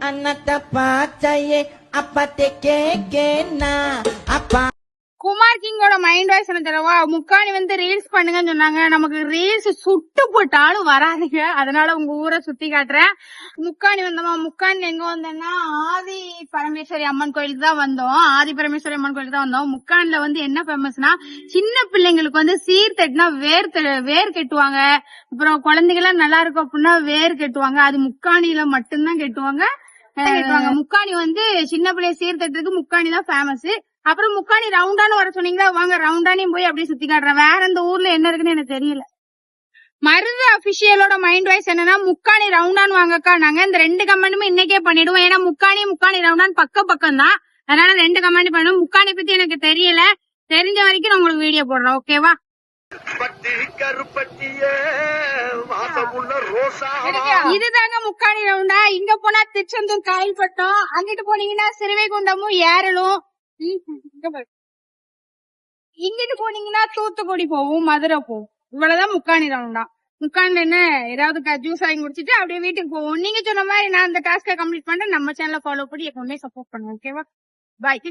அன்னத்தை பார்த்தையே அப்பத்தே கேக்கேன்னா அப்பா. Kumar கிங்கோட mind voice என்ன தரவா, முக்காணி வந்து ரீல்ஸ் பண்ணுங்கன்னு சொன்னாங்க. நமக்கு ரீல்ஸ் சுட்டு போட்டாலும் வராதுங்க, அதனால உங்க ஊரை சுத்தி காட்டுறேன். முக்காணி வந்தோமா, முக்காணி எங்க வந்தோம்னா ஆதி பரமேஸ்வரி அம்மன் கோயிலுக்கு தான் வந்தோம். ஆதி பரமேஸ்வரி அம்மன் கோயிலுக்கு தான் வந்தோம். முக்காணில வந்து என்ன ஃபேமஸ்னா, சின்ன பிள்ளைங்களுக்கு வந்து சீர் தட்டுனா வேர் கட்டுவாங்க. அப்புறம் குழந்தைகள் நல்லா இருக்கும் அப்படின்னா வேர் கட்டுவாங்க. அது முக்காணில மட்டும்தான் கட்டுவாங்க. முக்காணி வந்து சின்ன பிள்ளைய சீர் தட்டுறதுக்கு முக்காணி தான் ஃபேமஸ். அப்புறம் முக்காணி ரவுண்டானு வர சொன்னீங்களா, வாங்க ரவுண்டானையும் போய் அப்படியே சுத்தி காட்டுறேன். வேற இந்த ஊர்ல என்ன இருக்குன்னு எனக்கு தெரியல. மருது அபிஷியலோட மைண்ட் வாய்ஸ் என்னன்னா, முக்காணி ரவுண்டான் வாங்கக்கா. நாங்க இந்த 2 கமெண்ட்டுமே இன்னைக்கே பண்ணிடுவோம். ஏன்னா முக்காணி ரவுண்டான் பக்கம் தான், அதனால 2 கமெண்ட் பண்ணுவோம். முக்காணி பத்தி எனக்கு தெரியல, தெரிஞ்ச வரைக்கும் நான் உங்களுக்கு வீடியோ போடுறேன். ஓகேவா? இதுதாங்க முக்காணி ரவுண்டா. இங்க போனா திருச்செந்தூர் காயல்பட்டம், அங்கிட்டு போனீங்கன்னா சிறுவைகுண்டமும் ஏறலும், இங்கிட்டு போனீங்கன்னா தூத்துக்குடி போவோம், மதுரை போவோம். இவ்வளவுதான் முக்காணி ரவுண்டா. முக்காணில என்ன ஏதாவது ஜூஸ் வாங்கி குடிச்சிட்டு அப்படியே வீட்டுக்கு போவோம். நீங்க சொன்ன மாதிரி நான் இந்த டாஸ்கை கம்ப்ளீட் பண்றேன். நம்ம சேனலை ஃபாலோ பண்ணி எப்பவுமே சப்போர்ட் பண்ணுவோம். ஓகேவா? பாய்.